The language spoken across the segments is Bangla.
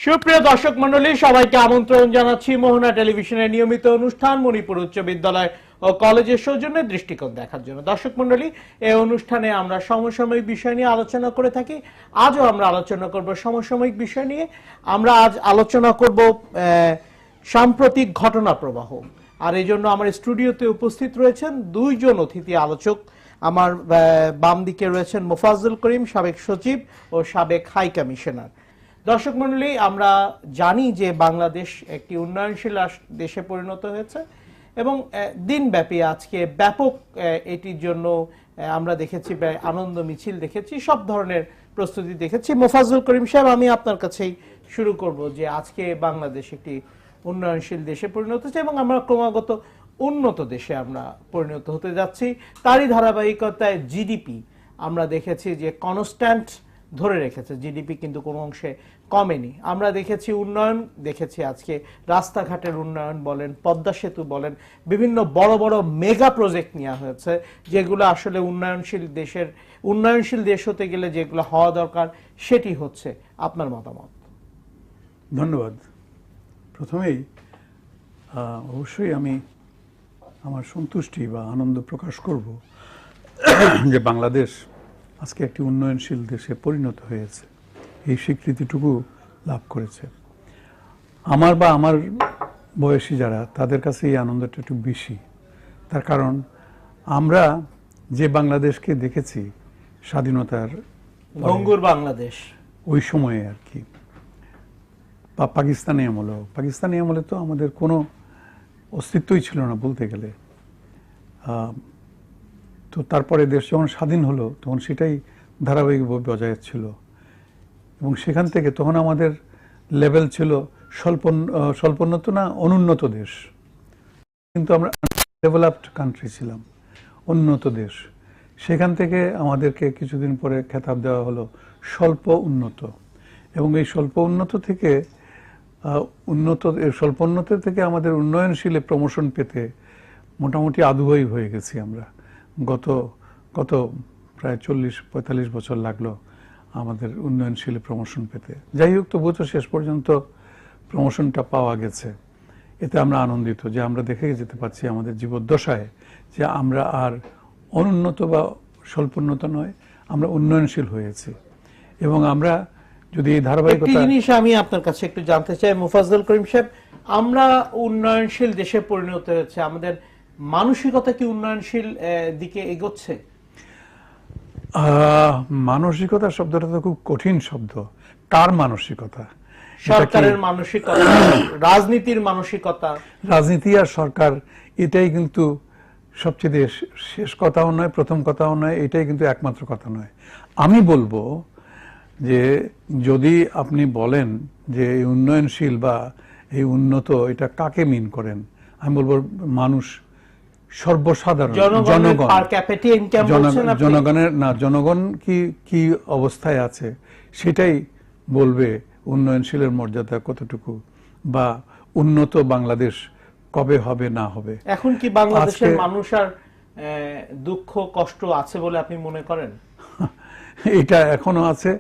সুপ্রিয় দর্শক মণ্ডলী, সবাইকে আমন্ত্রণ জানাচ্ছি মোহনা টেলিভিশনের নিয়মিত অনুষ্ঠান মণিপুর উচ্চ বিদ্যালয় ও কলেজের সৌজন্যে দৃষ্টিকোণ দেখার জন্য। দর্শক মণ্ডলী, এই অনুষ্ঠানে আমরা সমসাময়িক বিষয় নিয়ে আলোচনা করে থাকি। আজও আমরা আলোচনা করব সমসাময়িক বিষয় নিয়ে। আমরা আজ আলোচনা করব সাম্প্রতিক ঘটনা প্রবাহ। আর এই জন্য আমার স্টুডিওতে উপস্থিত রয়েছেন দুইজন অতিথি আলোচক। আমার বাম দিকে রয়েছেন মোফাজ্জল করিম, সাবেক সচিব ও সাবেক হাই কমিশনার। দর্শক মণ্ডলী, আমরা জানি যে বাংলাদেশ একটি উন্নয়নশীল দেশে পরিণত হয়েছে এবং দিনব্যাপী আজকে ব্যাপক এটির জন্য আমরা দেখেছি, প্রায় আনন্দ মিছিল দেখেছি, সব ধরনের প্রস্তুতি দেখেছি। মোফাজ্জল করিম সাহেব, আমি আপনার কাছেই শুরু করব যে আজকে বাংলাদেশ একটি উন্নয়নশীল দেশে পরিণত হচ্ছে এবং আমরা ক্রমাগত উন্নত দেশে আমরা পরিণত হতে যাচ্ছি। তারই ধারাবাহিকতায় জিডিপি আমরা দেখেছি যে কনস্ট্যান্ট ধরে রেখেছে, জিডিপি কিন্তু কোনো অংশে কমেনি। আমরা দেখেছি উন্নয়ন, দেখেছি আজকে রাস্তাঘাটের উন্নয়ন বলেন, পদ্মা সেতু বলেন, বিভিন্ন বড় বড় মেগা প্রজেক্ট নেওয়া হয়েছে যেগুলো আসলে উন্নয়নশীল দেশ হতে গেলে যেগুলো হওয়া দরকার সেটি হচ্ছে। আপনার মতামত? ধন্যবাদ। প্রথমেই অবশ্যই আমি আমার সন্তুষ্টি বা আনন্দ প্রকাশ করব যে বাংলাদেশ আজকে একটি উন্নয়নশীল দেশে পরিণত হয়েছে, এই স্বীকৃতিটুকু লাভ করেছে। আমার বয়সী যারা, তাদের কাছে এই আনন্দটা একটু বেশি। তার কারণ আমরা যে বাংলাদেশকে দেখেছি স্বাধীনতার ভঙ্গুর বাংলাদেশ ওই সময়ে আর কি, বা পাকিস্তানি আমলে তো আমাদের কোনো অস্তিত্বই ছিল না বলতে গেলে। তো তারপরে দেশ যখন স্বাধীন হলো তখন সেটাই ধারাবাহিকভাবে বজায় ছিল এবং সেখান থেকে তখন আমাদের লেভেল ছিল স্বল্পোন্নত না, অনুন্নত দেশ, কিন্তু আমরা ডেভেলপড কান্ট্রি ছিলাম, উন্নত দেশ। সেখান থেকে আমাদেরকে কিছুদিন পরে খেতাব দেওয়া হলো স্বল্প উন্নত, এবং এই স্বল্প উন্নত থেকে স্বল্প উন্নত থেকে আমাদের উন্নয়নশীলে প্রমোশন পেতে মোটামুটি আদুবাই হয়ে গেছি আমরা। গত প্রায় 40-45 বছর লাগলো আমাদের উন্নয়নশীলে প্রমোশন পেতে। যাই হোক, তবুও তো শেষ পর্যন্ত প্রমোশনটা পাওয়া গেছে। এতে আমরা আনন্দিত যে আমরা দেখে যেতে পারছি আমাদের জীবদ্দশায় যে আমরা আর অনুন্নত বা স্বল্পোন্নত নয়, আমরা উন্নয়নশীল হয়েছি। এবং আমরা যদি এই ধারাবাহিকতা, জিনিস আমি আপনার কাছে একটু জানতে চাই মোফাজ্জল করিম সাহেব, আমরা উন্নয়নশীল দেশে পরিণত হয়েছে, আমাদের মানসিকতা কি উন্নয়নশীল দিকে এগোচ্ছে? মানসিকতা শব্দটা তো খুব কঠিন শব্দ। কার মানসিকতা? সরকারের মানসিকতা, রাজনীতির মানসিকতা। রাজনীতি আর সরকার, এটাই কিন্তু সবচেয়ে শেষ কথাও নয়, প্রথম কথাও নয়, এটাই কিন্তু একমাত্র কথা নয়। আমি বলবো যে যদি আপনি বলেন যে এই উন্নয়নশীল বা এই উন্নত, এটা কাকে মিন করেন, আমি বলবো মানুষ, সর্বসাধারণ জনগণ কি অবস্থায় আছে সেটাই বলবে উন্নয়নশীলের মর্যাদা কতটুকু বা উন্নত বাংলাদেশ কবে হবে না হবে। এখন কি বাংলাদেশের মানুষ আর দুঃখ কষ্ট আছে বলে আপনি মনে করেন? এটা এখনো আছে,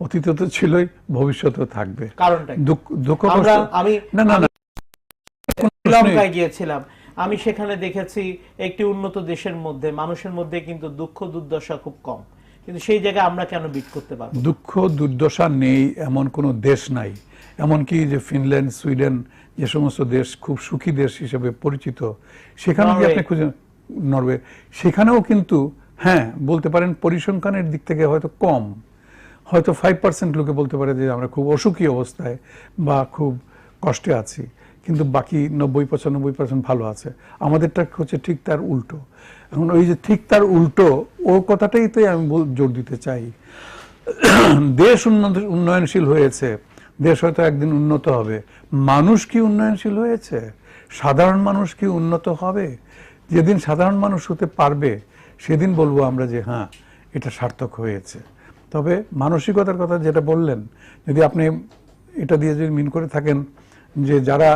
অতীতে তো ছিলই, ভবিষ্যতেও থাকবে। কারণটা দুঃখ কষ্ট? আমি না শ্রীলঙ্কায় গিয়েছিলাম, আমি সেখানে দেখেছি একটি উন্নত দেশের মধ্যে মানুষের মধ্যে কিন্তু দুঃখ দুর্দশা খুব কম, কিন্তু সেই জায়গায় আমরা কেন বিট করতে পারবো? দুঃখ দুর্দশা নেই এমন কোনো দেশ নাই। এমনকি যে ফিনল্যান্ড, সুইডেন, যে সমস্ত দেশ খুব সুখী দেশ হিসেবে পরিচিত, সেখানেও কি আপনি খুঁজে, নরওয়ে, সেখানেও কিন্তু হ্যাঁ বলতে পারেন পরিসংখ্যানের দিক থেকে হয়তো কম, হয়তো 5% লোকে বলতে পারে যে আমরা খুব অসুখী অবস্থায় বা খুব কষ্টে আছি, কিন্তু বাকি 90-95% ভালো আছে। আমাদেরটা হচ্ছে ঠিক তার উল্টো। এখন ওই যে ঠিক তার উল্টো, ও কথাটাই তো আমি জোর দিতে চাই। দেশ উন্নয়নশীল হয়েছে, দেশ হয়তো একদিন উন্নত হবে। মানুষ কি উন্নয়নশীল হয়েছে? সাধারণ মানুষ কি উন্নত হবে? যেদিন সাধারণ মানুষ হতে পারবে সেদিন বলবো আমরা যে হ্যাঁ, এটা সার্থক হয়েছে। তবে মানসিকতার কথা যেটা বললেন, যদি আপনি এটা দিয়ে যদি মিন করে থাকেন যে যারা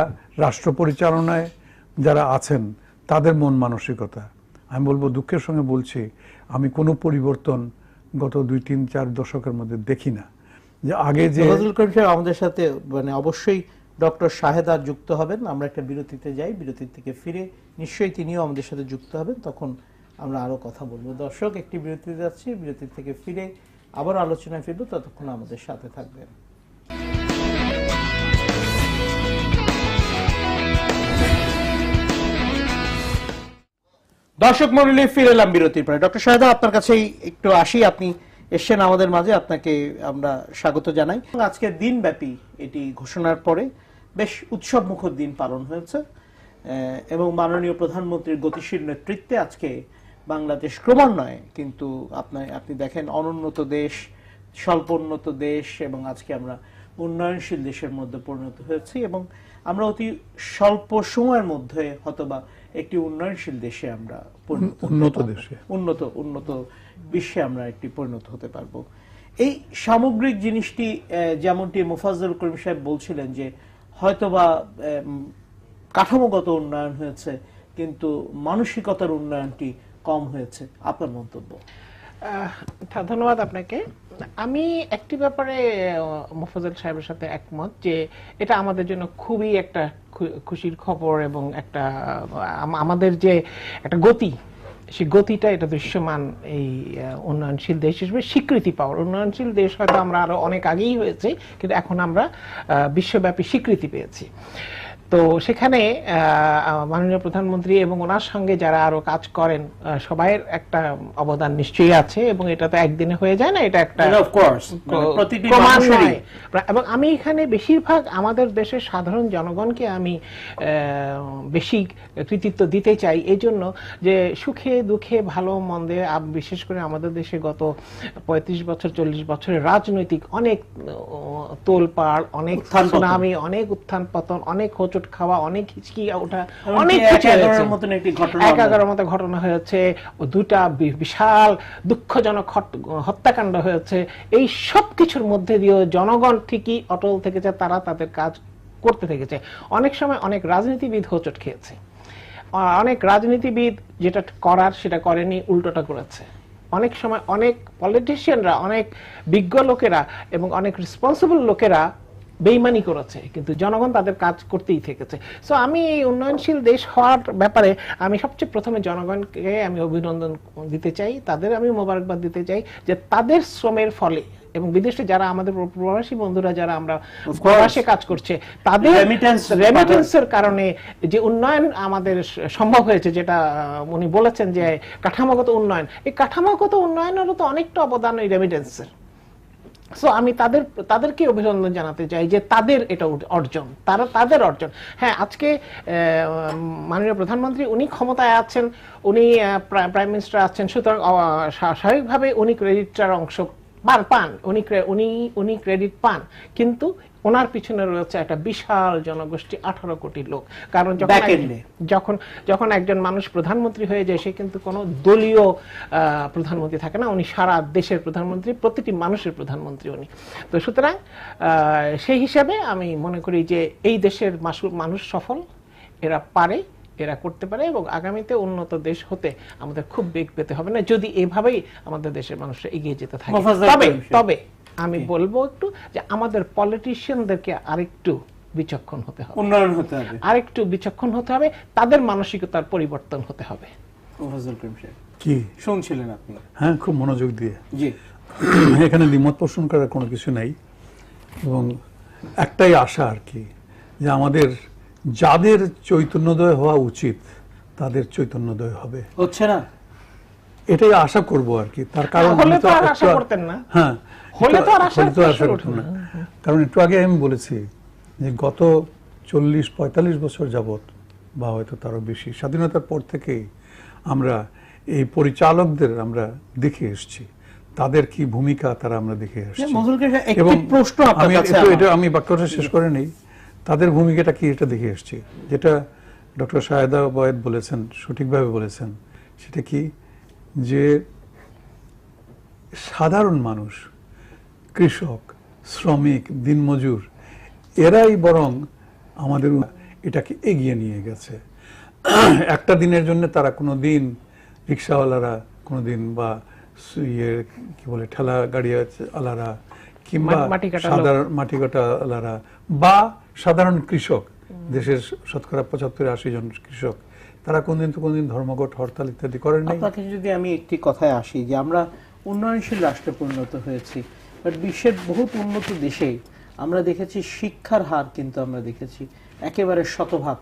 রাষ্ট্র পরিচালনায় যারা আছেন তাদের মন মানসিকতা, আমি বলবো দুঃখের সঙ্গে বলছি, আমি কোনো পরিবর্তন গত 2-3-4 দশকের মধ্যে দেখি না। যে আগে যে ফজলুল করিম সাহেব আমাদের সাথে মানে অবশ্যই ডক্টর শাহেদা যুক্ত হবেন। আমরা একটা বিরতিতে যাই, বিরতির থেকে ফিরে নিশ্চয়ই তিনিও আমাদের সাথে যুক্ত হবেন, তখন আমরা আরো কথা বলবো। দর্শক, একটি বিরতিতে যাচ্ছি, বিরতির থেকে ফিরে আবার আলোচনায় ফিরবো, ততক্ষণ আমাদের সাথে থাকবেন। দর্শক মণ্ডলী, ফিরে এলাম বিরতির পরে। ডক্টর শাহেদা, আপনার কাছেই একটু আসি। আপনি এসছেন আমাদের মাঝে, আপনাকে আমরা স্বাগত জানাই। আজকের দিনব্যাপী এটি ঘোষণার পরে বেশ উৎসব মুখর দিন পালন হয়েছে এবং মাননীয় প্রধানমন্ত্রীর গতিশীল নেতৃত্বে আজকে বাংলাদেশ ক্রমান্বয়ে কিন্তু আপনি দেখেন অনুন্নত দেশ, স্বল্প উন্নত দেশ এবং আজকে আমরা উন্নয়নশীল দেশের মধ্যে পরিণত হয়েছি এবং আমরা অতি স্বল্প সময়ের মধ্যে হয়তোবা একটি উন্নয়নশীল দেশে আমরা উন্নত বিশ্বে আমরা একটি পরিণত হতে পারবো। এই সামগ্রিক জিনিসটি যেমনটি মোফাজ্জল করিম সাহেব বলছিলেন যে হয়তোবা কাঠামোগত উন্নয়ন হয়েছে কিন্তু মানসিকতার উন্নয়নটি কম হয়েছে, আপনার মন্তব্য? ধন্যবাদ আপনাকে। আমি একটি ব্যাপারে মোফাজ্জল সাহেবের সাথে একমত যে এটা আমাদের জন্য খুবই একটা খুশির খবর এবং একটা আমাদের যে একটা গতি, সেই গতিটা এটা দৃশ্যমান এই উন্নয়নশীল দেশ হিসেবে স্বীকৃতি পাওয়ার। উন্নয়নশীল দেশ হয়তো আমরা আরো অনেক আগেই হয়েছে, কিন্তু এখন আমরা বিশ্বব্যাপী স্বীকৃতি পেয়েছি। তো সেখানে মাননীয় প্রধানমন্ত্রী এবং ওনার সঙ্গে যারা আরো কাজ করেন সবাইয়ের একটা অবদান নিশ্চয়ই আছে এবং এটা তো একদিনে হয়ে যায় না, এটা একটা ক্রমান্বয়ে। এবং আমি এখানে বেশিরভাগ আমাদের দেশের সাধারণ জনগণকে আমি বেশি কৃতিত্ব দিতে চাই এই জন্য যে সুখে দুঃখে ভালো মন্দে বিশেষ করে আমাদের দেশে গত 35 বছর 40 বছরের রাজনৈতিক অনেক তোলপাড়, অনেক সুনামি, অনেক উত্থান পতন, অনেক হোঁচট খাওয়া, অনেক হিচকি ওঠা, অনেক একাগারের মতো ঘটনা হয়েছে, দুটা বিশাল দুঃখজনক হত্যাকাণ্ড হয়েছে। এই সব কিছুর মধ্যে দিয়েও জনগণ ঠিকই অটল থেকেছে, তারা তাদের কাজ করতে থেকেছে। অনেক সময় অনেক রাজনীতিবিদ হোঁচট খেয়েছে, অনেক রাজনীতিবিদ যেটা করার সেটা করেনি, উল্টোটা করেছে। অনেক সময় অনেক পলিটিশিয়ানরা, অনেক বিজ্ঞ লোকেরা এবং অনেক রেসপন্সিবল লোকেরা বেইমানি করেছে, কিন্তু জনগণ তাদের কাজ করতেই থেকেছে। সো আমি এই উন্নয়নশীল দেশ হওয়ার ব্যাপারে আমি সবচেয়ে প্রথমে জনগণকে আমি অভিনন্দন দিতে চাই, তাদের আমি মোবারকবাদ দিতে চাই যে তাদের শ্রমের ফলে এবং বিদেশে যারা আমাদের প্রবাসী বন্ধুরা যারা আমরা প্রবাসে কাজ করছে তাদের রেমিটেন্সের কারণে যে উন্নয়ন আমাদের সম্ভব হয়েছে, যেটা উনি বলেছেন যে কাঠামোগত উন্নয়ন, এই কাঠামোগত উন্নয়নেরও তো অনেকটা অবদান এই রেমিটেন্সের। সো আমি তাদেরকে অভিনন্দন জানাতে চাই যে তাদের এটা অর্জন, তাদের অর্জন। হ্যাঁ, আজকে মাননীয় প্রধানমন্ত্রী উনি ক্ষমতায় আছেন, উনি প্রাইম মিনিস্টার আছেন, সুতরাং স্বাভাবিকভাবে উনি ক্রেডিটটার অংশ পান, উনি ক্রেডিট পান, কিন্তু ওনার পিছনে রয়েছে একটা বিশাল জনগোষ্ঠী, 18 কোটি লোক। কারণ যখন একজন মানুষ প্রধানমন্ত্রী হয়ে যায় সে কিন্তু কোনো দলীয় প্রধানমন্ত্রী থাকে না, উনি সারা দেশের প্রধানমন্ত্রী, প্রতিটি মানুষের প্রধানমন্ত্রী উনি। তো সুতরাং সেই হিসাবে আমি মনে করি যে এই দেশের মানুষ সফল, এরা পারে, এরা করতে পারে এবং আগামীতে উন্নত দেশ হতে আমাদের খুব বেগ পেতে হবে না যদি এভাবেই আমাদের দেশের মানুষরা এগিয়ে যেতে থাকে। তবে আমি বলবো একটু যে আমাদের পলিটিশিয়ানদেরকে আরেকটু বিচক্ষণ হতে হবে, উন্নয়ন হতে হবে, আরেকটু বিচক্ষণ হতে হবে, তাদের মানসিকতার পরিবর্তন হতে হবে। কি শুনছিলেন আপনি? হ্যাঁ, খুব মনোযোগ দিয়ে। জি, এখানে দ্বিমত পোষণ করার কোনো কিছু নাই এবং একটাই আশা আর কি যে আমাদের যাদের চৈতন্যোদয় হওয়া উচিত তাদের চৈতন্যোদয় হবে, হচ্ছে না, এটাই আশা করব আর কি। তার কারণ হ্যাঁ, কারণ একটু আগে আমি বলেছি যে গত 40-45 বছর যাবত বা হয়তো তারও বেশি স্বাধীনতার পর থেকেই আমরা এই পরিচালকদের আমরা দেখে এসেছি, তাদের কি ভূমিকা তারা আমরা দেখে এসেছি। এবং আমি বাক্যটা শেষ করে নেই, তাদের ভূমিকাটা কি এটা দেখে এসেছি। যেটা ডক্টর শাহেদা বয়েদ বলেছেন, সঠিকভাবে বলেছেন, সেটা কি যে সাধারণ মানুষ, কৃষক, শ্রমিক, দিনমজুর, এরাই বরং আমাদের এটাকে এগিয়ে নিয়ে গেছে। একটা দিনের জন্য তারা কোনো দিন রিক্সাওয়ালারা কোনো দিন বা কি বলে ঠেলা গাড়ি আলারা কিংবা সাধারণ মাটি কাটালারা বা সাধারণ কৃষক, দেশের শতকরা 75-80 জন কৃষক, তারা কোনদিন ধর্মঘট হরতাল ইত্যাদি করেন নাই। আপনাকে যদি আমি একটি কথায় আসি যে আমরা উন্নয়নশীল রাষ্ট্রে পরিণত হয়েছি, বাট বিশ্বের বহুত উন্নত দেশে আমরা দেখেছি শিক্ষার হার কিন্তু আমরা দেখেছি একেবারে শতভাগ,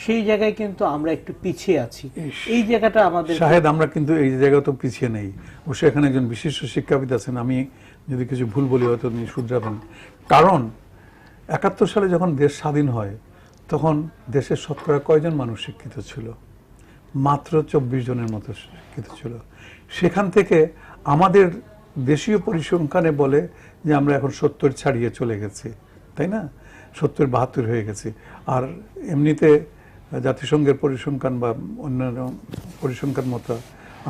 সেই জায়গায় কিন্তু আমরা একটু পিছিয়ে আছি। এই জায়গাটা আমাদের শাহেদ, আমরা কিন্তু এই জায়গা তো পিছিয়ে নেই। অবশ্য এখানে একজন বিশিষ্ট শিক্ষাবিদ আছেন, আমি যদি কিছু ভুল বলি হয়তো তিনি শুধরাবেন। কারণ 71 সালে যখন দেশ স্বাধীন হয় তখন দেশের শতকরা কয়জন মানুষ শিক্ষিত ছিল? মাত্র 24 জনের মতো শিক্ষিত ছিল। সেখান থেকে আমাদের দেশীয় পরিসংখ্যানে বলে যে আমরা এখন 70 ছাড়িয়ে চলে গেছি, তাই না? 70-72 হয়ে গেছি। আর এমনিতে জাতিসংঘের পরিসংখ্যান বা অন্যান্য পরিসংখ্যান মতো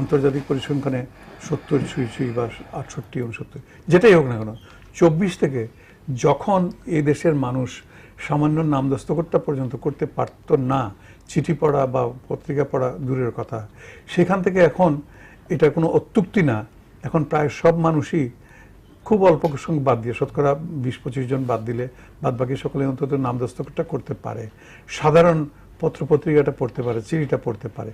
আন্তর্জাতিক পরিসংখ্যানে 70 ছুঁই বা 68-69, যেটাই হোক না কেন, 24 থেকে যখন এই দেশের মানুষ সামান্য নাম দস্তখতটা পর্যন্ত করতে পারত না, চিঠি পড়া বা পত্রিকা পড়া দূরের কথা, সেখান থেকে এখন এটা কোনো অত্যুক্তি না, এখন প্রায় সব মানুষই খুব অল্প সংখ্যক বাদ দিয়ে, শতকরা 20-25 জন বাদ দিলে বাদ বাকি সকলে অন্তত নাম দস্তখতটা করতে পারে, সাধারণ পত্রপত্রিকাটা পড়তে পারে, চিঠিটা পড়তে পারে।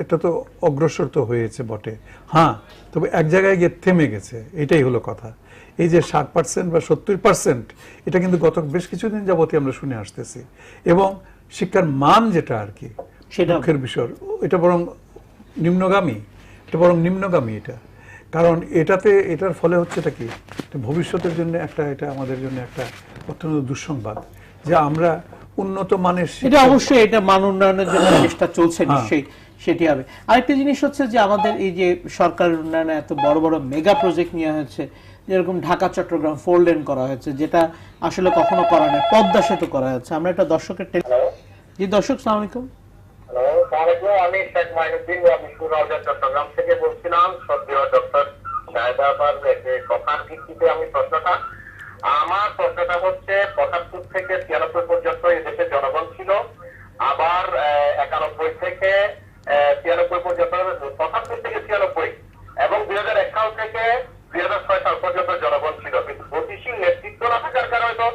এটা তো অগ্রসর তো হয়েছে বটে, হ্যাঁ, তবে এক জায়গায় গিয়ে থেমে গেছে, এটাই হলো কথা। এই যে 60% বা 70%, এটা কিন্তু গত বেশ কিছুদিন যাবতীয় আমরা শুনে আসতেছি। এবং শিক্ষার মান যেটা আর কি সেটা দুঃখের বিষয়, এটা বরং নিম্নগামী, এটা। কারণ এটার ফলে হচ্ছে এটা কি, ভবিষ্যতের জন্য এটা আমাদের জন্য একটা অত্যন্ত দুঃসংবাদ যে আমরা উন্নত মানের, এটা অবশ্যই এটা মান উন্নয়নের জন্য চেষ্টা চলছে, নিশ্চয়ই সেটি হবে। আরেকটা জিনিস হচ্ছে যে আমাদের এই যে সরকারের উন্নয়নে এত বড় বড় মেগা প্রজেক্ট নেওয়া হয়েছে, যেরকম ঢাকা চট্টগ্রাম 4 লেন করা হয়েছে, যেটা আসলে কখনো করা নেই, পদ্মা সেতু করা হয়েছে। আমরা একটা দর্শকের জি দর্শক, সালাম আলাইকুম। আমি শেখ মাইনুদ্দিন, আমি সুরাজা চট্টগ্রাম থেকে বলছিলাম। সদ্য ডক্টর শাহেদাবার কথার ভিত্তিতে আমি আমার প্রশ্নটা হচ্ছে 75 থেকে 93 পর্যন্ত এই দেশের জনগণ ছিল, আবার 91 থেকে 93 পর্যন্ত, 75 থেকে 93 এবং 2001 সাল থেকে 2006 সাল পর্যন্ত জনগণ ছিল। কিন্তু গতিশীল নেতৃত্ব না থাকার কারণে তো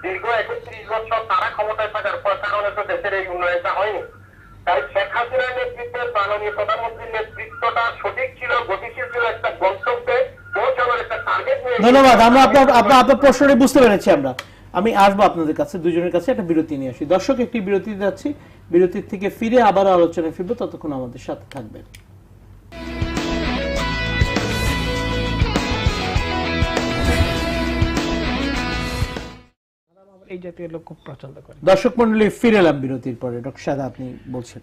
দীর্ঘ 31 বছর তারা ক্ষমতায় থাকার কারণে তো দেশের এই উন্নয়নটা হয়নি। তাই শেখ হাসিনার নেতৃত্বে, মাননীয় প্রধানমন্ত্রীর নেতৃত্বটা সঠিক ছিল, গতিশীল ছিল, একটা গন্তব্যে পৌঁছানোর একটা টার্গেট নিয়ে। ধন্যবাদ। আমরা আপনার প্রশ্নটি বুঝতে পেরেছি। আমি আসবো আপনাদের কাছে, দুজনের কাছে একটা বিরতি নিয়ে আসি। দর্শক, একটি বিরতি যাচ্ছি, বিরতির থেকে ফিরে আবার আলোচনায় ফিরবো, ততক্ষণ আমাদের সাথে থাকবেন। এই জাতীয় লোক খুব পছন্দ করে। দর্শক মন্ডলী, ফিরে এলাম বিরতির পরে। ডক্টর শাহেদ, আপনি বলছেন।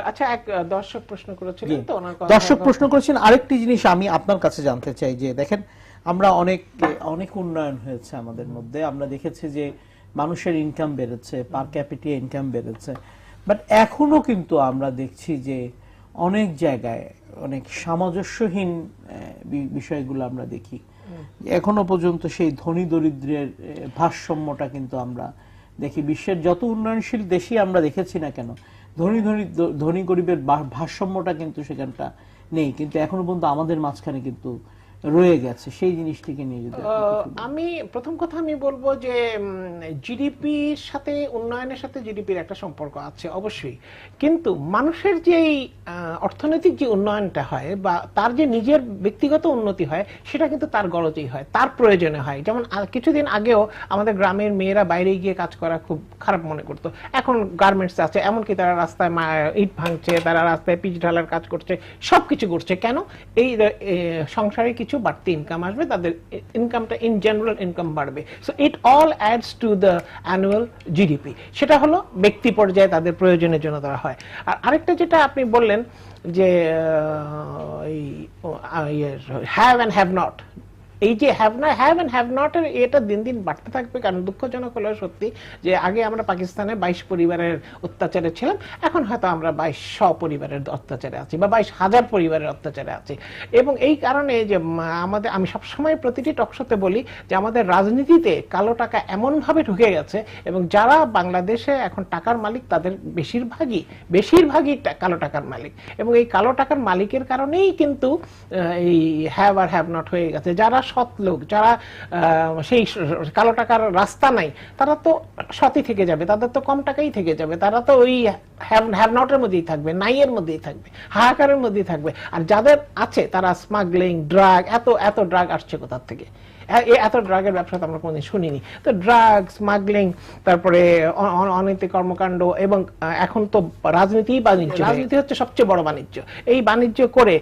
আচ্ছা, এক দর্শক প্রশ্ন করেছিলেন তো, ওনার দর্শক প্রশ্ন করেছেন। আরেকটি জিনিস আমি আপনার কাছে জানতে চাই যে দেখেন, আমরা অনেক উন্নয়ন হয়েছে আমাদের মধ্যে, আমরা দেখেছি যে মানুষের ইনকাম বেড়েছে, পার ক্যাপিটা ইনকাম বেড়েছে, বাট এখনো কিন্তু আমরা দেখছি যে অনেক জায়গায় অনেক সামঞ্জস্যহীন বিষয়গুলো আমরা দেখি। এখনো পর্যন্ত সেই ধনী দরিদ্রের ভারসাম্যটা কিন্তু আমরা দেখি। বিশ্বের যত উন্নয়নশীল দেশই আমরা দেখেছি না কেন, ধনী গরিবের ভারসাম্যটা কিন্তু সেখানটা নেই, কিন্তু এখনো পর্যন্ত আমাদের মাঝখানে কিন্তু রয়ে গেছে। সেই জিনিসটিকে নিয়ে যদি আমি প্রথম কথা আমি বলবো যে জিডিপির সাথে, উন্নয়নের সাথে জিডিপির একটা সম্পর্ক আছে অবশ্যই, কিন্তু মানুষের যে অর্থনৈতিক যে উন্নয়নটা হয় বা তার যে নিজের ব্যক্তিগত উন্নতি হয়, সেটা কিন্তু তার গরজেই হয়, তার প্রয়োজনে হয়। যেমন কিছুদিন আগেও আমাদের গ্রামের মেয়েরা বাইরে গিয়ে কাজ করা খুব খারাপ মনে করতো, এখন গার্মেন্টস আছে, এমনকি তারা রাস্তায় ইট ভাঙছে, তারা রাস্তায় পিচ ঢালার কাজ করছে, সবকিছু করছে। কেন? এই সংসারে কিছু বাড়তি ইনকাম আসবে, তাদের ইনকামটা ইন জেনারেল ইনকাম বাড়বে। So it all ads to the annual GDP. সেটা হলো ব্যক্তি পর্যায়ে তাদের প্রয়োজনের জন্য দেওয়া হয়। আর আরেকটা যেটা আপনি বললেন যে হ্যাভ অ্যান্ড হ্যাভ নট, এই যে হ্যাভ অ্যান্ড হ্যাভ নট এর এটা দিন দিন বাড়তে থাকবে। কারণ দুঃখজনক হলেও সত্যি যে আগে আমরা পাকিস্তানে 22 পরিবারের অত্যাচারে ছিলাম, এখন হয়তো আমরা 2200 পরিবারের অত্যাচারে আছি বা 22,000 পরিবারের অত্যাচারে আছি। এবং এই কারণে যে আমি সবসময় প্রতিটি টকশোতে বলি যে আমাদের রাজনীতিতে কালো টাকা এমনভাবে ঢুকে গেছে, এবং যারা বাংলাদেশে এখন টাকার মালিক তাদের বেশিরভাগই কালো টাকার মালিক, এবং এই কালো টাকার মালিকের কারণেই কিন্তু এই হ্যাভ আর হ্যাভ নট হয়ে গেছে। যারা সৎ লোক, যারা সেই কালো টাকার রাস্তা নাই, তারা তো সৎই থেকে যাবে, তাদের তো কম টাকাই থেকে যাবে, তারা তো ওই হ্যাভ নটের মধ্যেই থাকবে, নাই এর মধ্যেই থাকবে, হাহাকারের মধ্যেই থাকবে। আর যাদের আছে তারা স্মাগলিং, ড্রাগ, এত ড্রাগ আসছে কোথা থেকে? এত ড্রাগের ব্যবসা তো আমরা কোনোদিন শুনিনি। তো ড্রাগ, স্মাগলিং, তারপরে অনৈতিক কর্মকাণ্ড, এবং এখন তো রাজনীতি হচ্ছে সবচেয়ে বড় বাণিজ্য। এই বাণিজ্য করে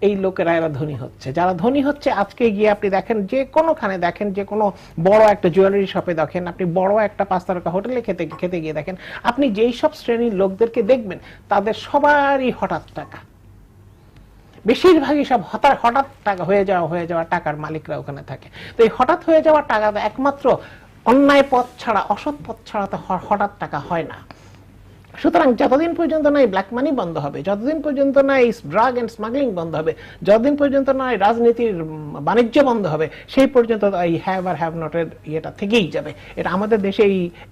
এই লোকেরা এরা ধনী হচ্ছে। যারা ধনী হচ্ছে, আজকে গিয়ে আপনি দেখেন, যে কোনোখানে দেখেন, যে কোনো বড় একটা জুয়েলারি শপে দেখেন, আপনি বড় একটা 5 তারকা হোটেলে খেতে গিয়ে দেখেন, আপনি যেই সব শ্রেণীর লোকদেরকে দেখবেন, তাদের সবারই হঠাৎ টাকা, বেশিরভাগই সব হঠাৎ টাকা হয়ে যাওয়া টাকার মালিকরা ওখানে থাকে। তো এই হঠাৎ হয়ে যাওয়া টাকা একমাত্র অন্যায় পথ ছাড়া, অসৎ পথ ছাড়া তো হঠাৎ টাকা হয় না। সুতরাং যতদিন পর্যন্ত না এই ব্ল্যাক মানি বন্ধ হবে, যতদিন পর্যন্ত না এই ড্রাগ এন্ড স্মাগলিং বন্ধ হবে, যতদিন পর্যন্ত না এই রাজনীতির বাণিজ্য বন্ধ হবে, সেই পর্যন্ত এই হ্যাভ আর হ্যাভ নটের ইয়েটা থেকেই যাবে। এটা আমাদের দেশে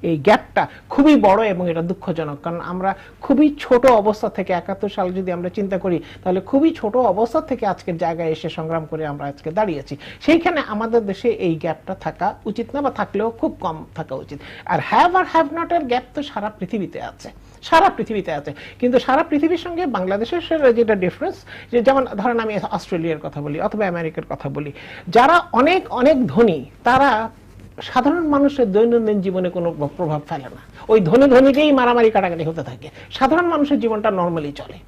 এই গ্যাপটা খুবই বড় এবং এটা দুঃখজনক। কারণ আমরা খুবই ছোট অবস্থা থেকে, 71 সাল যদি আমরা চিন্তা করি, তাহলে খুবই ছোট অবস্থা থেকে আজকের জায়গায় এসে সংগ্রাম করে আমরা আজকে দাঁড়িয়েছি। সেইখানে আমাদের দেশে এই গ্যাপটা থাকা উচিত না, বা থাকলেও খুব কম থাকা উচিত। আর হ্যাভ আর হ্যাভ নটের গ্যাপ তো সারা পৃথিবীতে আছে, সারা পৃথিবীতে আছে। কিন্তু সারা পৃথিবীর সঙ্গে বাংলাদেশের যেটা ডিফারেন্স, যে যেমন ধরেন আমি অস্ট্রেলিয়ার কথা বলি অথবা আমেরিকার কথা বলি, যারা অনেক অনেক ধনী, তারা সাধারণ মানুষের দৈনন্দিন জীবনে কোনো প্রভাব ফেলে না। ওই ধনীকেই মারামারি কাটাকাটি হতে থাকে, সাধারণ মানুষের জীবনটা নর্মালি চলে।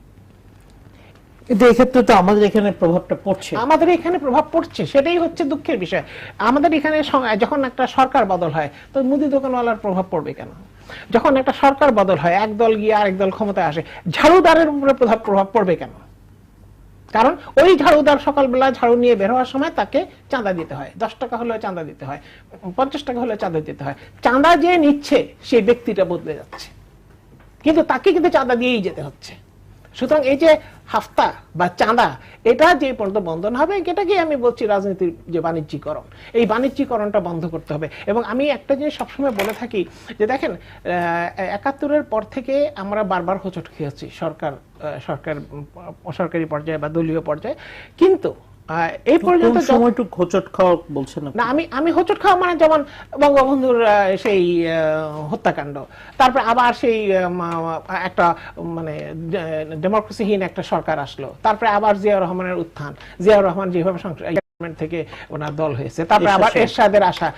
কিন্তু এক্ষেত্রে তো আমাদের এখানে প্রভাবটা পড়ছে, আমাদের এখানে প্রভাব পড়ছে, সেটাই হচ্ছে দুঃখের বিষয়। আমাদের এখানে যখন একটা সরকার বদল হয়, তো মুদি দোকানওয়ালার প্রভাব পড়বে কেন? যখন একটা সরকার বদল হয়, এক দল গিয়ে আরেক দল ক্ষমতায় আসে, ঝাড়ুদারের উপরে প্রভাব পড়বে কেন? কারণ ওই ঝাড়ুদার সকালবেলা ঝাড়ু নিয়ে বের হওয়ার সময় তাকে চাঁদা দিতে হয়, 10 টাকা হলেও চাঁদা দিতে হয়, 50 টাকা হলেও চাঁদা দিতে হয়। চাঁদা যে নিচ্ছে সেই ব্যক্তিটা বদলে যাচ্ছে, কিন্তু তাকে কিন্তু চাঁদা দিয়েই যেতে হচ্ছে। সুতরাং এই যে হাফতা বা চাঁদা, এটা যে পর্যন্ত বন্ধ না হবে, এটাকে আমি বলছি রাজনীতির যে বাণিজ্যিকরণ, এই বাণিজ্যিকরণটা বন্ধ করতে হবে। এবং আমি একটা জিনিস সবসময় বলে থাকি, যে দেখেন 71-এর পর থেকে আমরা বারবার হোঁচট খেয়েছি সরকারি পর্যায়ে বা দলীয় পর্যায়ে, কিন্তু এই পর্যন্ত সময়টুকু হোঁচট খাওয়া বলছেন না। আমি হোঁচট খাওয়া মানে যেমন বঙ্গবন্ধুর সেই হত্যাকাণ্ড, তারপর আবার সেই একটা মানে ডেমোক্রেসিহীন একটা সরকার আসলো, তারপরে আবার জিয়াউর রহমানের উত্থান, জিয়াউর রহমান যেভাবে থেকে ওনার দল হয়েছে, তারপরে আবার এরশাদের আসা,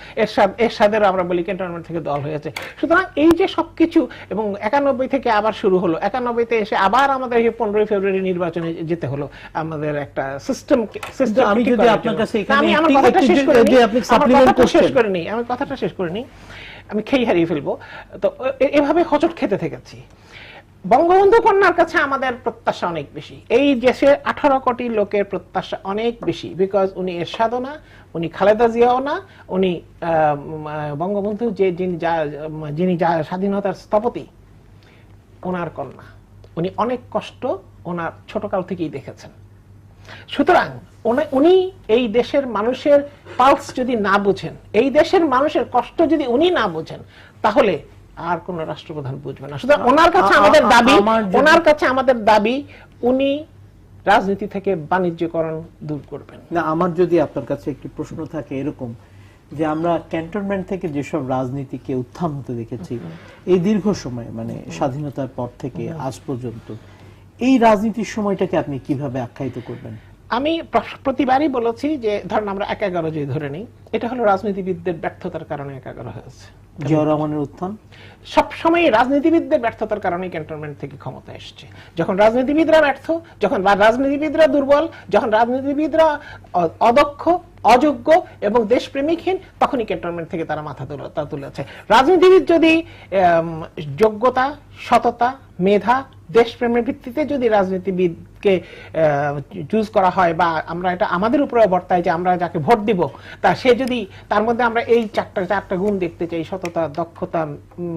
এরশাদের আমরা বলি ক্যান্টনমেন্ট থেকে দল হয়েছে। সুতরাং এই যে সবকিছু, এবং 91 থেকে আবার শুরু হলো, 91-তে এসে আবার আমাদের 15 ফেব্রুয়ারি নির্বাচনে যেতে হলো, আমাদের একটা সিস্টেম। আমি যদি আপনার কাছে আমি আমার কথাটা শেষ করে নিই, আমি কথাটা শেষ করে নিই, আমি খেই হারিয়ে ফেলবো। তো এভাবে হোঁচট খেতে থেকেছি। বঙ্গবন্ধু কন্যার কাছে আমাদের প্রত্যাশা অনেক বেশি, এই দেশের 18 কোটি লোকের প্রত্যাশা অনেক বেশি, বিকজ উনি এরশাদও না, উনি খালেদা জিয়াও না, উনি বঙ্গবন্ধু যিনি স্বাধীনতার স্থপতি, ওনার কন্যা। উনি অনেক কষ্ট ওনার ছোটকাল থেকেই দেখেছেন। সুতরাং উনি এই দেশের মানুষের পালস যদি না বুঝেন, এই দেশের মানুষের কষ্ট যদি উনি না বুঝেন, তাহলে আর কোন রাষ্ট্রপ্রধান বুঝবে না। সুতরাং ওনার কাছে আমাদের দাবি উনি রাজনীতি থেকে বাণিজ্যকরণ দূর করবেন। না, আমার যদি আপনার কাছে একটি প্রশ্ন থাকে এরকম, যে আমরা ক্যান্টনমেন্ট থেকে যেসব রাজনীতিকে উত্থান হতে দেখেছি এই দীর্ঘ সময়, মানে স্বাধীনতার পর থেকে আজ পর্যন্ত, এই রাজনীতির সময়টাকে আপনি কিভাবে আখ্যায়িত করবেন? আমি প্রতিবারই বলেছি যে ধরেন আমরা 11 যদি ধরে নিই, এটা হলো রাজনীতিবিদদের ব্যর্থতার কারণে 11 হয়েছে। জিয়াউর রহমানের উত্থান সবসময় রাজনীতিবিদদের ব্যর্থতার কারণে ক্যান্টনমেন্ট থেকে ক্ষমতা এসছে। যখন রাজনীতিবিদরা ব্যর্থ, যখন রাজনীতিবিদরা দুর্বল, যখন রাজনীতিবিদরা অদক্ষ, অযোগ্য এবং দেশপ্রেমিকহীন, তখনই ক্যান্টনমেন্ট থেকে তারা মাথা তুলেছে। রাজনীতিবিদ যদি যোগ্যতা, সততা, মেধা, দেশপ্রেমের ভিত্তিতে যদি রাজনীতিবিদকে চুজ করা হয়, বা আমরা এটা আমাদের উপরে বর্তায় যে আমরা যাকে ভোট দিব, তা সে যদি তার মধ্যে আমরা এই চারটা গুণ দেখতে চাই, সততা, দক্ষতা,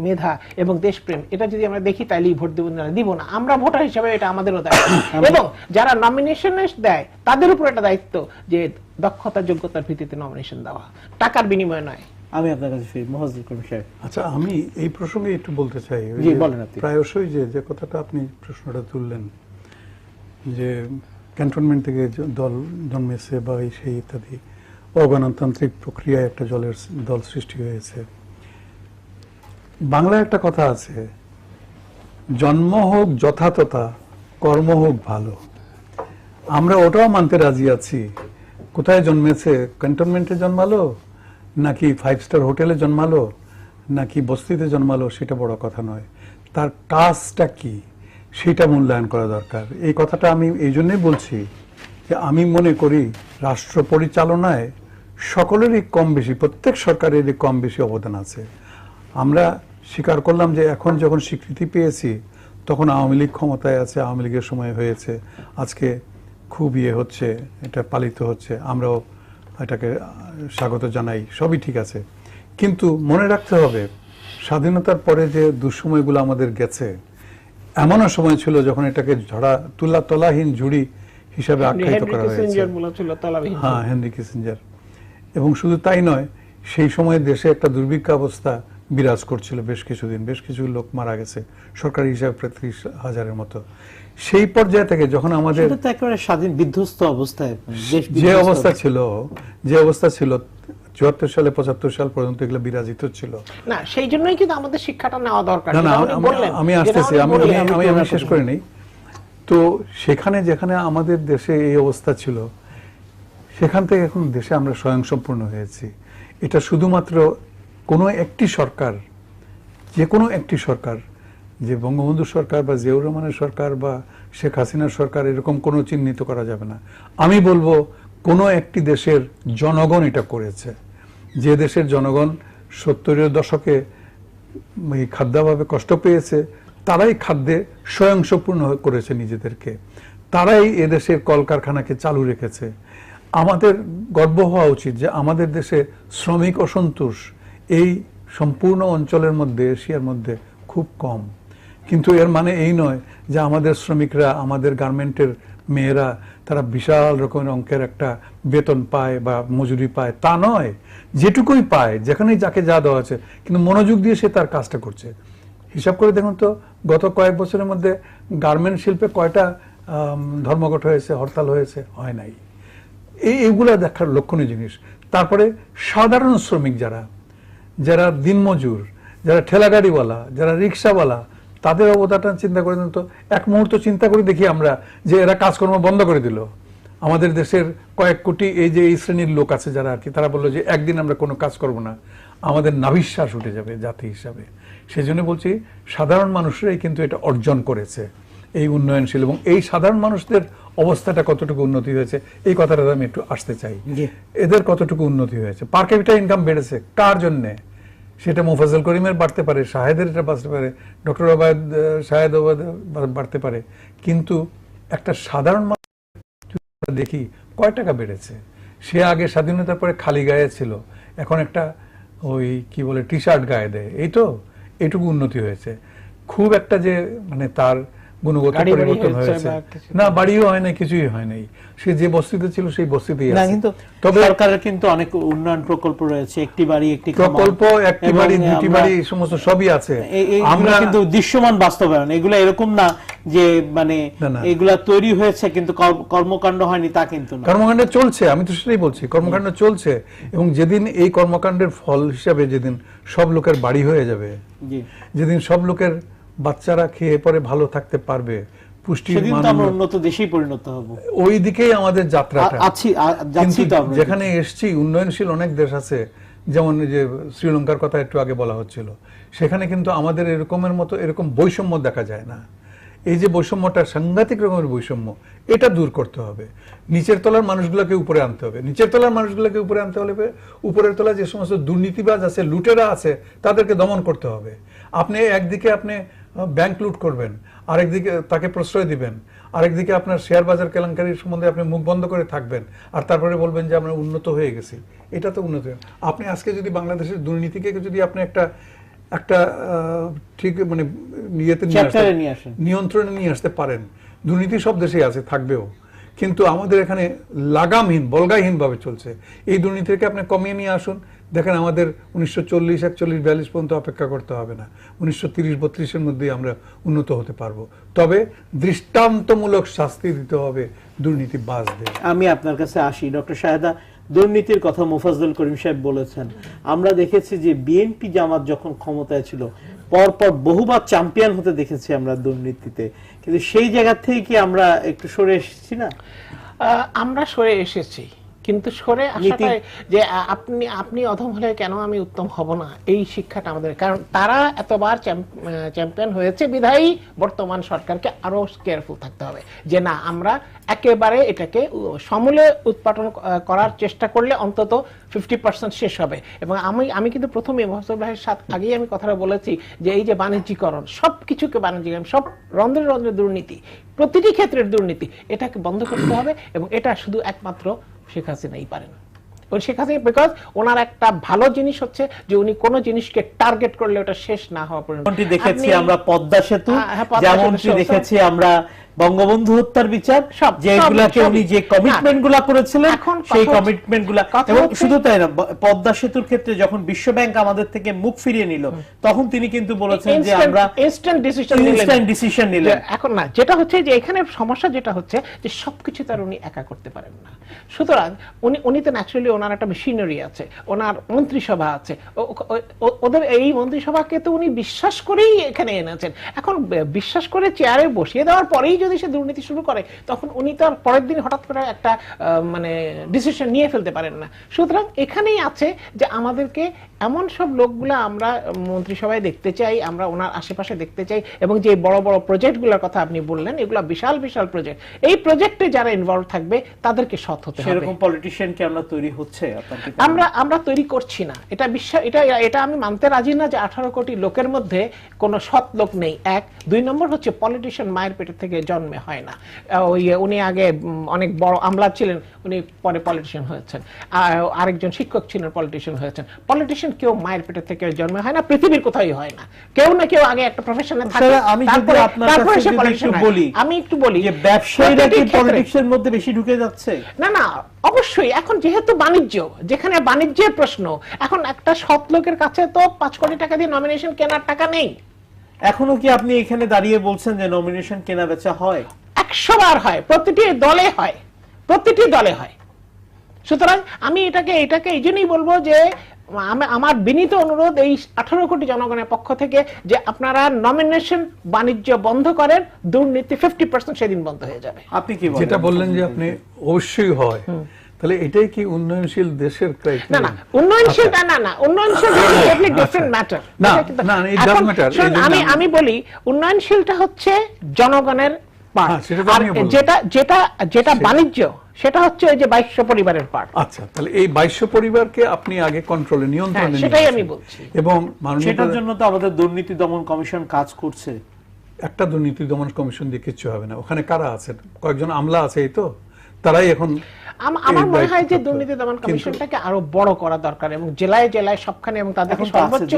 মেধা এবং দেশপ্রেম, এটা যদি আমরা দেখি তাইলেই ভোট দিব না। আমরা ভোটার হিসেবে এটা আমাদেরও দায়িত্ব, এবং যারা নমিনেশন দেয় তাদের উপর একটা দায়িত্ব যে দক্ষতা, যোগ্যতার ভিত্তিতে নমিনেশন দেওয়া, টাকার বিনিময়ে নয়। আমি আপনার কাছে ফিরি, মোহাজ্জেল করিম সাহেব। আচ্ছা, আমি এই প্রসঙ্গে একটু বলতে চাই, প্রায়শই যে কথাটা আপনি প্রশ্নটা তুললেন, যে ক্যান্টনমেন্ট থেকে দল জন্মেছে বা সেই ইত্যাদি, অগণতান্ত্রিক প্রক্রিয়ায় একটা দল সৃষ্টি হয়েছে। বাংলায় একটা কথা আছে, জন্ম হোক যথাতথা, কর্ম হোক ভালো। আমরা ওটাও মানতে রাজি আছি। কোথায় জন্মেছে, ক্যান্টনমেন্টে জন্মালো নাকি 5 স্টার হোটেলে জন্মালো নাকি বস্তিতে জন্মালো, সেটা বড় কথা নয়, তার কাজটা কি সেটা মূল্যায়ন করা দরকার। এই কথাটা আমি এই জন্যই বলছি যে আমি মনে করি রাষ্ট্র পরিচালনায় সকলেরই কম বেশি, প্রত্যেক সরকারেরই কম বেশি অবদান আছে। আমরা স্বীকার করলাম যে এখন যখন স্বীকৃতি পেয়েছি, তখন আওয়ামী লীগ ক্ষমতায় আছে, আওয়ামী লীগের সময় হয়েছে, আজকে খুব হচ্ছে, এটা পালিত হচ্ছে, আমরাও এটাকে স্বাগত জানাই, সবই ঠিক আছে। কিন্তু মনে রাখতে হবে, স্বাধীনতার পরে যে দুঃসময়গুলো আমাদের গেছে, এমনও সময় ছিল যখন এটাকে তলাহীন ঝুড়ি হিসাবে আখ্যায়িত করা হয়েছে। হ্যাঁ, হেনরি কিসিঞ্জার। এবং শুধু তাই নয়, সেই সময় দেশে একটা দুর্ভিক্ষ অবস্থা বিরাজ করছিল বেশ কিছুদিন, বেশ কিছু লোক মারা গেছে, সরকারি হিসাবে প্রায় 30,000-এর মতো। সেই পর্যায়ে থেকে যখন আমাদের একেবারে স্বাধীন বিধ্বস্ত অবস্থায় যে অবস্থা ছিল 74 সালে 75 সাল পর্যন্ত এগুলো বিরাজিত ছিল না, সেই জন্যই কিন্তু আমাদের শিক্ষাটা নেওয়া দরকার। আমি আসতেছি, আমি শেষ করে নেই। তো সেখানে যেখানে আমাদের দেশে এই অবস্থা ছিল, সেখান থেকে এখন দেশে আমরা স্বয়ংসম্পূর্ণ হয়েছি। এটা শুধুমাত্র কোনো একটি সরকার, যে কোনো একটি সরকার, যে বঙ্গবন্ধু সরকার বা জিয়াউর রহমানের সরকার বা শেখ হাসিনার সরকার, এরকম কোনো চিহ্নিত করা যাবে না। আমি বলবো কোনো একটি দেশের জনগণ এটা করেছে। যে দেশের জনগণ 70-এর দশকে খাদ্যাভাবে কষ্ট পেয়েছে, তারাই খাদ্যে স্বয়ংসম্পূর্ণ করেছে নিজেদেরকে, তারাই এদেশের কলকারখানাকে চালু রেখেছে। আমাদের গর্ব হওয়া উচিত যে আমাদের দেশে শ্রমিক অসন্তোষ এই সম্পূর্ণ অঞ্চলের মধ্যে, এশিয়ার মধ্যে খুব কম। কিন্তু এর মানে এই নয় যে আমাদের শ্রমিকরা, আমাদের গার্মেন্টের মেয়েরা তারা বিশাল রকমের অঙ্কের একটা বেতন পায় বা মজুরি পায়, তা নয়। যেটুকুই পায়, যেখানেই যাকে যা দেওয়া আছে, কিন্তু মনোযোগ দিয়ে সে তার কাজটা করছে। হিসাব করে দেখুন তো, গত কয়েক বছরের মধ্যে গার্মেন্ট শিল্পে কয়টা ধর্মঘট হয়েছে, হরতাল হয়েছে? হয় নাই। এইগুলা দেখার লক্ষণীয় জিনিস। তারপরে সাধারণ শ্রমিক যারা দিনমজুর, যারা ঠেলাগাড়িওয়ালা, যারা রিক্সাওয়ালা, তাদের অবদানটা চিন্তা করে দেন তো। এক মুহূর্ত চিন্তা করে দেখি আমরা যে এরা কাজকর্ম বন্ধ করে দিল। আমাদের দেশের কয়েক কোটি এই শ্রেণীর লোক আছে যারা আর কি, তারা বললো যে একদিন আমরা কোনো কাজ করব না, আমাদের নাভিশ্বাস উঠে যাবে জাতি হিসাবে। সেই জন্য বলছি, সাধারণ মানুষরাই কিন্তু এটা অর্জন করেছে, এই উন্নয়নশীল। এবং এই সাধারণ মানুষদের অবস্থাটা কতটুকু উন্নতি হয়েছে, এই কথাটা আমি একটু আসতে চাই। এদের কতটুকু উন্নতি হয়েছে, পার ক্যাপিটা ইনকাম বেড়েছে কার জন্যে? সেটা মোফাজ্জল করিমের বাড়তে পারে, শাহেদের এটা বাড়তে পারে, ডক্টর শাহেদ বাড়তে পারে, কিন্তু একটা সাধারণ মানুষ দেখি কয় টাকা বেড়েছে। সে আগে স্বাধীনতার পরে খালি গায়ে ছিল, এখন একটা ওই কি বলে টি শার্ট গায়ে দেয়। এইটুকু উন্নতি হয়েছে। খুব একটা যে মানে তার গুণগত পরিবর্তন হয়েছে না, বাড়িও হয় না, কিছুই হয় নাই। সে যে বস্তিতে ছিল সেই বস্তিতেই আছে। কিন্তু তবে সরকারের কিন্তু অনেক উন্নয়ন প্রকল্প রয়েছে, একটি বাড়ি একটি প্রকল্প, একটি বাড়ি দুটি বাড়ি, এই সমস্ত সবই আছে। আমরা কিন্তু দৃশ্যমান বাস্তবায়ন, এগুলা এরকম না যে মানে এগুলা তৈরি হয়েছে কিন্তু কর্মকাণ্ড হয়নি, তা কিন্তু না। কর্মকাণ্ড চলছে, আমি তো সেটাই বলছি, কর্মকাণ্ড চলছে। এবং যেদিন এই কর্মকাণ্ডের ফল হিসাবে যেদিন সব লোকের বাড়ি হয়ে যাবে, যেদিন সব লোকের বাচ্চারা খেয়ে পরে ভালো থাকতে পারবে, পুষ্টির মান, আমরা উন্নত দেশেই পরিণত হব, ওই দিকেই আমাদের যাত্রাটা। কিন্তু যেখানে এসছি, উন্নয়নশীল অনেক দেশ আছে, যেমন যে শ্রীলঙ্কার কথা একটু আগে বলা হচ্ছিল, সেখানে কিন্তু আমাদের এরকমের মতো এরকম বৈষম্য দেখা যায় না। এই যে বৈষম্যটা, সাংঘাতিক রকমের বৈষম্য, এটা দূর করতে হবে। নিচের তলার মানুষগুলোকে উপরে আনতে হবে। নিচের তলার মানুষগুলোকে উপরে আনতে হলে উপরের তলায় যে সমস্ত দুর্নীতিবাজ আছে, লুটেরা আছে, তাদেরকে দমন করতে হবে। আপনি একদিকে আপনি ব্যাংক লুট করবেন, আরেকদিকে তাকে প্রশ্রয় দিবেন, আরেকদিকে আপনার শেয়ার বাজার কেলেঙ্কারির সম্বন্ধে আপনি মুখ বন্ধ করে থাকবেন, আর তারপরে বলবেন যে আমরা উন্নত হয়ে গেছি। এটা তো উন্নত। আপনি আজকে যদি বাংলাদেশের দুর্নীতিকে যদি আপনি একটা ঠিক মানে নিয়ন্ত্রণে নিয়ে আসতে পারেন, দুর্নীতি সব দেশেই আছে, থাকবেও, কিন্তু আমাদের এখানে লাগামহীন, বলগাহীন ভাবে চলছে। এই দুর্নীতিকে আপনি কমিয়ে নিয়ে আসুন, দেখেন আমাদের 1940, 41, 42 পর্যন্ত অপেক্ষা করতে হবে না, 1930, 32-এর মধ্যেই আমরা উন্নত হতে পারবো। তবে দৃষ্টান্তমূলক শাস্তি দিতে হবে দুর্নীতিবাজদের। আমি আপনার কাছে আসি, ডক্টর শাহেদা, দুর্নীতির কথা মোফাজ্জল করিম সাহেব বলেছেন, আমরা দেখেছি যে বিএনপি জামাত যখন ক্ষমতায় ছিল পরপর বহুবার চ্যাম্পিয়ন হতে দেখেছি আমরা দুর্নীতিতে, কিন্তু সেই জায়গা থেকে কি আমরা একটু সরে এসেছি না? আমরা সরে এসেছি, কিন্তু সরে আসাটাই যে আপনি অধম হলে কেন আমি উত্তম হব না, এই শিক্ষাটা আমাদের, কারণ তারা এতবার চ্যাম্পিয়ন হয়েছে বিধায়ী বর্তমান সরকারকে আরো কেয়ারফুল থাকতে হবে যে না, আমরা একেবারে এটাকে সমূলে উৎপাদন করার চেষ্টা করলে অন্তত 50% শেষ হবে। এবং আমি কিন্তু প্রথমে মোহাম্মদ ভাইয়ের সাথে আগেই আমি কথাটা বলেছি যে এই যে বাণিজ্যিকরণ, সবকিছুকে বাণিজ্যিকরণ, সব রন্ধ্রে রন্ধ্রে দুর্নীতি, প্রতিটি ক্ষেত্রের দুর্নীতি, এটাকে বন্ধ করতে হবে। এবং এটা শুধু একমাত্র শেখ হাসিনাই পারেন। শেখ হাসিনা বিকজ ওনার একটা ভালো জিনিস হচ্ছে যে উনি কোন জিনিসকে টার্গেট করলে ওটা শেষ না হওয়া পর্যন্ত। দেখেছি আমরা পদ্মা সেতু, যেমনটি দেখেছি আমরা বঙ্গবন্ধু হত্যার বিচার, যেগুলাকে উনি যে কমিটমেন্টগুলো করেছিলেন সেই কমিটমেন্টগুলো, এবং শুধু তাই না, পদ্মা সেতুর ক্ষেত্রে যখন বিশ্বব্যাংক আমাদের থেকে মুখ ফিরিয়ে নিল তখন তিনি কিন্তু বলেছেন যে আমরা ইনস্ট্যান্ট ডিসিশন নিলেন। এখন না, যেটা হচ্ছে যে এখানে সমস্যা যেটা হচ্ছে যে সবকিছু তার উনি একা করতে পারেন না। সুতরাং উনি তো ন্যাচারালি ওনার একটা মেশিনারি আছে, ওনার মন্ত্রিসভা আছে, ওদের এই মন্ত্রিসভাকে তো উনি বিশ্বাস করেই এখানে এনেছেন। এখন বিশ্বাস করে চেয়ারে বসিয়ে দেওয়ার পরেই যদি সে দুর্নীতি শুরু করে তখন উনি তো আর পরের দিন হঠাৎ করে একটা মানে ডিসিশন নিয়ে ফেলতে পারেন না। সুতরাং এখানেই আছে যে আমাদেরকে এমন সব লোকগুলো আমরা মন্ত্রিসভায় দেখতে চাই, আমরা ওনার আশেপাশে দেখতে চাই, এবং যে বড় বড় প্রজেক্টগুলোর কথা আপনি বললেন এগুলো বিশাল বিশাল প্রজেক্ট, এই প্রজেক্টে যারা ইনভলভ থাকবে তাদেরকে সৎ হতে হবে। সেরকম পলিটিশিয়ান কি আমরা তৈরি হচ্ছে? আমরা তৈরি করছি না, এটা এটা আমি মানতে রাজি না যে 18 কোটি লোকের মধ্যে কোনো সৎ লোক নেই। এক, দুই নম্বর হচ্ছে পলিটিশিয়ান মায়ের পেটের থেকে জন্মে হয় না। উনি আগে অনেক বড় আমলা ছিলেন, উনি পরে পলিটিশিয়ান হয়েছেন, আরেকজন শিক্ষক ছিলেন, পলিটিশিয়ান হয়েছেন। পলিটিশিয়ান কেউ মায়ের পেটের থেকে জন্মে হয় না, পৃথিবীর কোথাও হয় না। কেউ না কেউ আগে একটা প্রফেশনে থাকে, আমি একটু বলি যে ব্যবসায়ীরা কি পলিটিক্সের মধ্যে বেশি ঢুকে যাচ্ছে? না না, অবশ্যই। এখন যেহেতু বাণিজ্য, যেখানে বাণিজ্যের প্রশ্ন, এখন একটা সৎ লোকের কাছে তো 5 কোটি টাকা দিয়ে নমিনেশন কেনার টাকা নেই। এখনো কি আপনি এখানে দাঁড়িয়ে বলছেন যে নমিনেশন কেনা বেচা হয়? 100 বার হয়, প্রতিটি দলে হয়, প্রতিটি দলে হয়। সুতরাং আমি এটাকে এই জন্যই বলবো যে আমার বিনীত অনুরোধ এই 18 কোটি জনগণের পক্ষ থেকে যে আপনারা নমিনেশন বাণিজ্য বন্ধ করেন, দুর্নীতি 50% সেদিন বন্ধ হয়ে যাবে। আপনি কি যেটা বললেন যে আপনি অবশ্যই হয়, তাহলে এটাই কি উন্নয়নশীল দেশের ক্রাইটেরিয়া? না না, উন্নয়নশীল না, উন্নয়নশীল ডিফারেন্ট ম্যাটার। না, ইট ডাজ ম্যাটার। আমি বলি উন্নয়নশীলটা হচ্ছে জনগণের পার্ট, যেটা বাণিজ্য সেটা হচ্ছে ওই যে 2200 পরিবারের পার্ট। আচ্ছা, তাহলে এই 2200 পরিবারকে আপনি আগে কন্ট্রোলে, নিয়ন্ত্রণে নিয়ে সেটাই আমি বলছি। এবং সেটার জন্য তো আমাদের দুর্নীতি দমন কমিশন কাজ করছে। একটা দুর্নীতি দমন কমিশন দিয়ে কিচ্ছু হবে না। ওখানে কারা আছেন? কয়েকজন আমলা আছে, এই তো তারাই এখন। আমার মনে হয় যে দুর্নীতি দমন কমিশনটাকে আরো বড় করা দরকার, এবং জেলায় জেলায় সবখানে, এবং তাদেরকে সর্বোচ্চ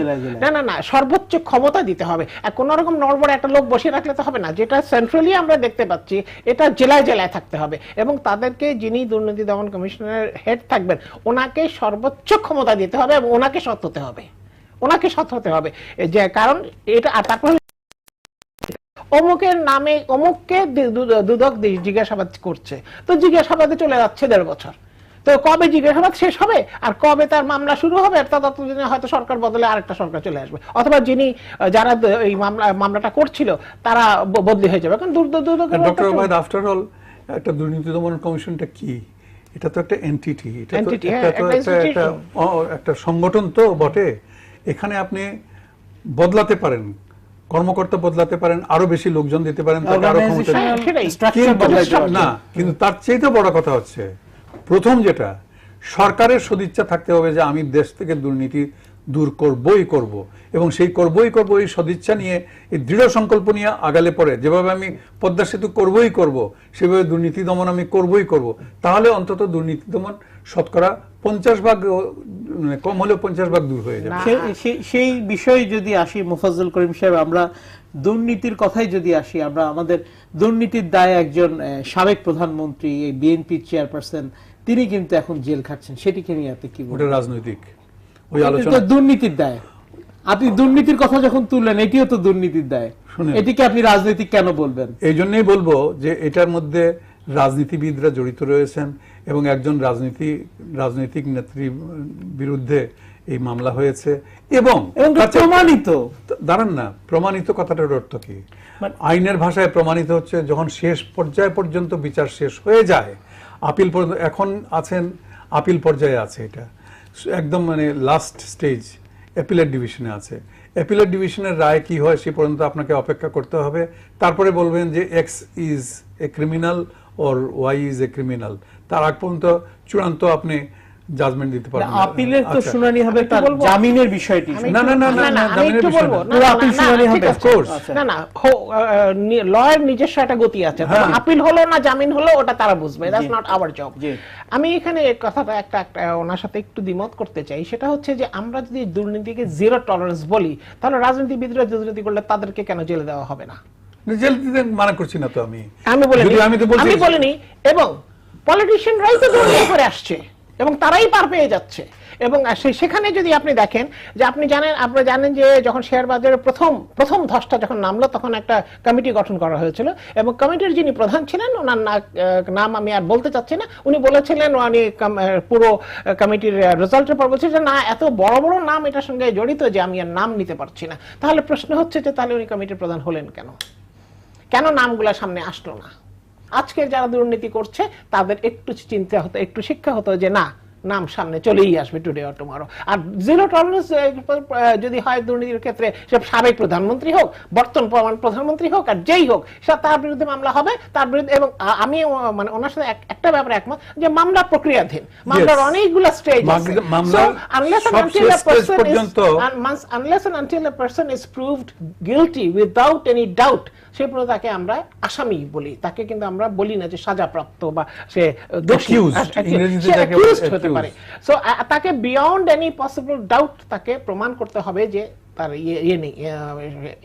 সর্বোচ্চ ক্ষমতা দিতে হবে। কোন রকম নড়বড়ে একটা লোক বসিয়ে রাখলে তো হবে না, যেটা সেন্ট্রালি আমরা দেখতে পাচ্ছি এটা জেলায় জেলায় থাকতে হবে, এবং তাদেরকে যিনি দুর্নীতি দমন কমিশনের হেড থাকবেন ওনাকে সর্বোচ্চ ক্ষমতা দিতে হবে, এবং ওনাকে সৎ হতে হবে, ওনাকে সৎ হতে হবে। যে কারণ এটা, আর তারপর অমুকের নামে অমুককে দুদক জিজ্ঞাসাবাদ করছে, তো জিজ্ঞাসাবাদে চলে যাচ্ছে 1.5 বছর। তো কবে জিজ্ঞাসাবাদ শেষ হবে আর কবে তার মামলা শুরু হবে, ততদিনে হয়তো সরকার বদলে আরেকটা সরকার চলে আসবে, অথবা যারা এই মামলাটা করছিল তারা বদলি হয়ে যাবে। কারণ ডক্টর ওবায়দ, আফটার অল একটা দুর্নীতি দমন কমিশনটা কি? এটা তো একটা এন্টিটি, এটা তো একটা সংগঠন তো বটে। এখানে আপনি বদলাতে পারেন, কর্মকর্তা বদলাতে পারেন, আরো বেশি লোকজন দিতে পারেন, না, কিন্তু তার চেয়ে বড় কথা হচ্ছে প্রথম যেটা, সরকারের সদিচ্ছা থাকতে হবে যে আমি দেশ থেকে দুর্নীতি দূর করবই করব, এবং সেই করবই করব এই সদিচ্ছা নিয়ে, এই দৃঢ় সংকল্প নিয়ে আগালে পরে, যেভাবে আমি পদ্মা সেতু করবই করব সেভাবে দুর্নীতি দমন আমি করবই করব, তাহলে অন্তত দুর্নীতি দমন শতকরা 50% কম হলেও 50% দূর হয়ে যাবে। সেই বিষয়ে যদি আসি মোফাজ্জল করিম সাহেব, আমরা দুর্নীতির কথাই যদি আসি, আমরা আমাদের দুর্নীতির দায়ে একজন সাবেক প্রধানমন্ত্রী, এই বিএনপি চেয়ারপারসন, তিনি কিন্তু এখন জেল খাটছেন, সেটিকে নিয়ে আপনি কি বলবেন? ওটা রাজনৈতিক ওই আলোচনা, দুর্নীতির দায়। আপনি দুর্নীতির কথা যখন তুললেন, এটিও তো দুর্নীতির দায়, এটিকে আপনি রাজনৈতিক কেন বলবেন? এই জন্যই বলবো যে এটার মধ্যে রাজনীতিবিদরা জড়িত রয়েছেন এবং একজন রাজনৈতিক নেত্রীর বিরুদ্ধে এই মামলা হয়েছে এবং প্রমাণিত। দাঁড়ান না, প্রমাণিত কথাটার অর্থ কি? আইনের ভাষায় প্রমাণিত হচ্ছে যখন শেষ পর্যায় পর্যন্ত বিচার শেষ হয়ে যায়, আপিল পর্যন্ত, এখন আছেন আপিল পর্যায়ে আছে, এটা একদম মানে লাস্ট স্টেজ, অ্যাপিলেট ডিভিশনে আছে। অ্যাপিলেট ডিভিশনের রায় কি হয় সে পর্যন্ত আপনাকে অপেক্ষা করতে হবে, তারপরে বলবেন যে X is a criminal or Y is a criminal. তার আগ পর্যন্ত চূড়ান্ত আপনি জাজমেন্ট দিতে পারবেন। আপিলের তো শুনানি হবে তার জামিনের বিষয়টি। না না না না, জামিনের বিষয় না, পুরো আপিল শুনানি হবে। অফ কোর্স না না, লয়ের নিজস্ব একটা গতি আছে, আপিল হলো না জামিন হলো ওটা তারা বুঝবে, দ্যাটস নট আওয়ার জব। আমি এখানে কথাটা একটা ওনার সাথে একটু দ্বিমত করতে চাই, সেটা হচ্ছে যে আমরা যদি দুর্নীতিকে জিরো টলারেন্স বলি, তাহলে রাজনীতিবিদরা দুর্নীতি করলে তাদেরকে কেন জেলে দেওয়া হবে না? জেল দিতে মানা করছি না তো আমি বলিনি। এবং পলিটিশিয়ানরাই তো দুর্নীতি করে আসছে এবং তারাই পার পেয়ে যাচ্ছে। এবং সেখানে যদি আপনি দেখেন যে আপনারা জানেন যে যখন শেয়ার বাজারের প্রথম ধসটা যখন নামলো, তখন একটা কমিটি গঠন করা হয়েছিল এবং কমিটির যিনি প্রধান ছিলেন, ওনার নাম আমি আর বলতে চাচ্ছি না, উনি বলেছিলেন, উনি পুরো কমিটির রেজাল্টের পর বলছে যে না, এত বড় বড় নাম এটার সঙ্গে জড়িত যে আমি আর নাম নিতে পারছি না। তাহলে প্রশ্ন হচ্ছে যে তাহলে উনি কমিটির প্রধান হলেন কেন নামগুলা সামনে আসলো না? আজকে যারা দুর্নীতি করছে তাদের একটু চিন্তা হতো, একটু শিক্ষা হতো যে না, নাম সামনে চলেই আসবে টুডে অর টুমরো। আর জিরো টলারেন্স যদি হয় দুর্নীতির ক্ষেত্রে, সে সাবেক প্রধানমন্ত্রী হোক, বর্তমান প্রধানমন্ত্রী হোক, আর যেই হোক, সেটা তার বিরুদ্ধে মামলা হবে, তার বিরুদ্ধে। এবং আমি মানে ওনার সাথে একটা ব্যাপারে একমত যে মামলা প্রক্রিয়াধীন, মামলার অনেকগুলো স্টেজ আছে। Unless and until a person is proved guilty without any doubt, সেই পর্যন্ত তাকে আমরা আসামি বলি, তাকে কিন্তু আমরা বলি না যে সাজাপ্রাপ্ত বা সে দোষী হতে পারে। সো তাকে বিয়ন্ড এনি পসিবল ডাউট তাকে প্রমাণ করতে হবে যে তার নেই,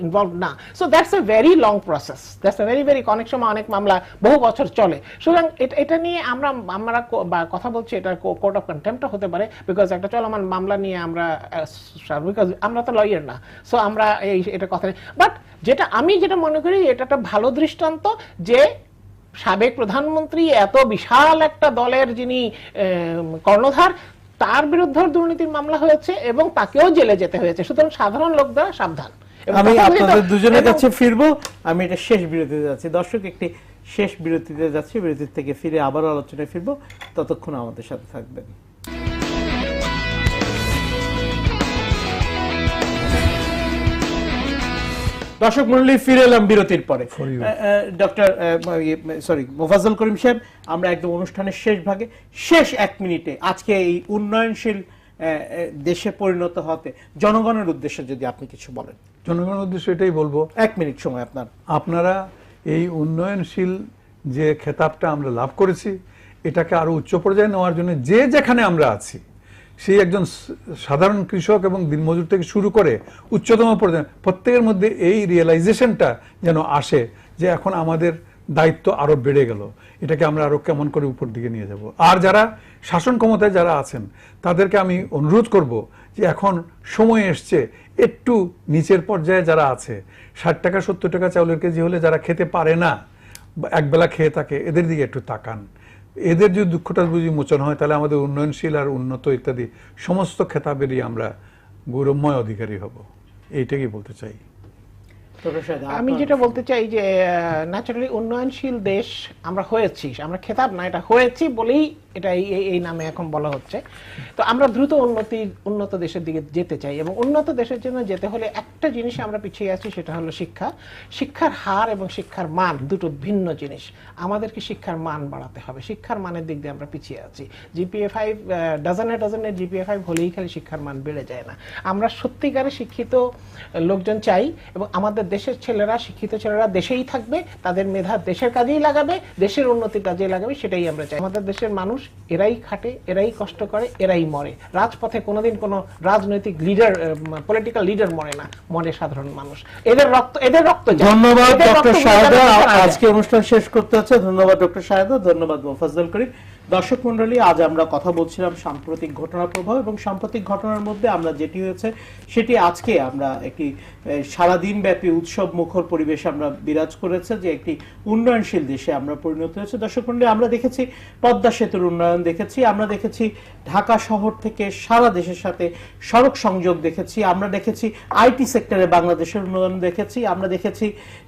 ইনভলভ না। So that's a very long process, that's a very অনেক সময় অনেক মামলা বহু বছর চলে। সুতরাং এটা নিয়ে আমরা কথা বলছি, এটা কোর্ট অফ কন্টেম্পট হতে পারে, বিকজ একটা চলমান মামলা নিয়ে আমরা তো লয়ার না, সো আমরা এটা কথা। বাট আমি যেটা মনে করি এটা একটা ভালো দৃষ্টান্ত যে সাবেক প্রধানমন্ত্রী, এত বিশাল একটা দলের যিনি কর্ণধার, তার বিরুদ্ধে দুর্নীতির মামলা হয়েছে এবং তাকেও জেলে যেতে হয়েছে। সুতরাং সাধারণ লোক দ্বারা সাবধান। আমি আপনাদের দুজনের কাছে ফিরবো, আমি এটা শেষ বিরতিতে যাচ্ছি। দর্শক, একটি শেষ বিরতিতে যাচ্ছি, বিরতির থেকে ফিরে আবারও আলোচনায় ফিরবো, ততক্ষণ আমাদের সাথে থাকবেন। দর্শক মন্ডলী, ফিরে এলাম বিরতির পরে। মোফাজ্জল করিম সাহেব, আমরা একদম অনুষ্ঠানের শেষ ভাগে, শেষ 1 মিনিটে আজকে এই উন্নয়নশীল দেশে পরিণত হতে জনগণের উদ্দেশ্যে যদি আপনি কিছু বলেন। জনগণের উদ্দেশ্যে এটাই বলবো, 1 মিনিট সময় আপনারা এই উন্নয়নশীল যে খেতাবটা আমরা লাভ করেছি, এটাকে আরো উচ্চ পর্যায়ে নেওয়ার জন্য যে যেখানে আমরা আছি, সেই একজন সাধারণ কৃষক এবং দিনমজুর থেকে শুরু করে উচ্চতম পর্যায়ে প্রত্যেকের মধ্যে এই রিয়েলাইজেশনটা যেন আসে যে এখন আমাদের দায়িত্ব আরো বেড়ে গেল, এটাকে আমরা আরো কেমন করে উপর দিকে নিয়ে যাব। আর যারা শাসন ক্ষমতায় যারা আছেন তাদেরকে আমি অনুরোধ করব যে এখন সময় এসছে একটু নিচের পর্যায়ে যারা আছে, 60 টাকা 70 টাকা চাউলের কেজি হলে যারা খেতে পারে না, একবেলা খেয়ে থাকে, এদের দিকে একটু তাকান। এদের যদি দুঃখটা বুঝি মোচন হয়, তাহলে আমাদের উন্নয়নশীল আর উন্নত ইত্যাদি সমস্ত খেতাবেরই আমরা গৌরবময় অধিকারী হব। এইটাই বলতে চাই। আমি যেটা বলতে চাই যে ন্যাচারালি উন্নয়নশীল দেশ আমরা হয়েছি, আমরা খেতাব না, এটা হয়েছি বলেই এটা এই নামে এখন বলা হচ্ছে। তো আমরা দ্রুত উন্নত দেশের দিকে যেতে চাই এবং উন্নত দেশের জন্য যেতে হলে একটা জিনিস আমরা পিছিয়ে আছি, সেটা হলো শিক্ষার হার এবং শিক্ষার মান দুটো ভিন্ন জিনিস। আমাদেরকে শিক্ষার মান বাড়াতে হবে, শিক্ষার মানের দিক দিয়ে আমরা পিছিয়ে আছি। জিপিএ 5 ডজনে জিপিএ 5 হলেই খালি শিক্ষার মান বেড়ে যায় না। আমরা সত্যিকারে শিক্ষিত লোকজন চাই এবং আমাদের দেশের ছেলেরা, শিক্ষিত ছেলেরা দেশেই থাকবে, তাদের মেধা দেশের কাজেই লাগাবে, দেশের উন্নতির কাজে লাগাবে, সেটাই আমরা চাই। আমাদের দেশের মানুষ এরাই খাটে, এরাই কষ্ট করে, এরাই মরে। রাজপথে কোনোদিন কোনো রাজনৈতিক লিডার, পলিটিক্যাল লিডার মরে না, মরে সাধারণ মানুষ। এদের রক্ত। ধন্যবাদ ডক্টর শাহেদা, আজকে অনুষ্ঠান শেষ করতে হচ্ছে। ধন্যবাদ ডক্টর শাহেদা, ধন্যবাদ মোফাজ্জল করিম। দর্শক মন্ডলী, আজ আমরা কথা বলছিলাম সাম্প্রতিক ঘটনার প্রভাব, এবং সাম্প্রতিক ঘটনার মধ্যে আমরা যেটি হয়েছে সেটি আজকে আমরা একটি সারাদিন ব্যাপী উৎসব মুখর পরিবেশ আমরা বিরাজ করেছে, যে একটি উন্নয়নশীল দেশে আমরা পরিণত হয়েছে। দর্শক মন্ডলী, আমরা দেখেছি পদ্মা সেতুর উন্নয়ন দেখেছি, আমরা দেখেছি ঢাকা শহর থেকে সারা দেশের সাথে সড়ক সংযোগ দেখেছি, আমরা দেখেছি আইটি সেক্টরে বাংলাদেশের উন্নয়ন দেখেছি, আমরা দেখেছি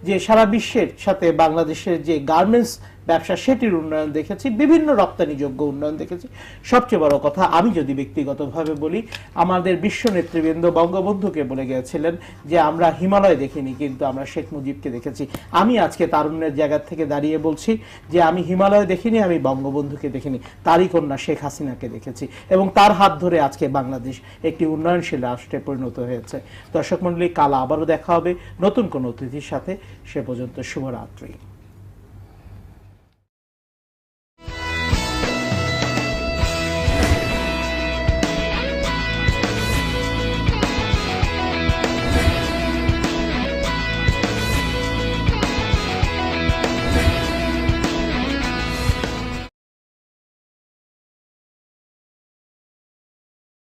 যে সারা বিশ্বের সাথে বাংলাদেশের যে গার্মেন্টস ব্যবসা সেটির উন্নয়ন দেখেছি, বিভিন্ন রপ্তানিযোগ্য উন্নয়ন দেখেছি। সবচেয়ে বড় কথা, আমি যদি ব্যক্তিগতভাবে বলি, আমাদের বিশ্ব নেতৃবৃন্দ বঙ্গবন্ধুকে বলে গিয়েছিলেন যে আমরা হিমালয় দেখিনি, কিন্তু আমরা শেখ মুজিবকে দেখেছি। আমি আজকে তারুণ্যের জায়গা থেকে দাঁড়িয়ে বলছি যে আমি হিমালয় দেখিনি, আমি বঙ্গবন্ধুকে দেখিনি, তারই কন্যা শেখ হাসিনাকে দেখেছি, এবং তার হাত ধরে আজকে বাংলাদেশ একটি উন্নয়নশীল রাষ্ট্রে পরিণত হয়েছে। দর্শক মণ্ডলী, কাল আবারও দেখা হবে নতুন কোনো অতিথির সাথে। সে পর্যন্ত শুভরাত্রি।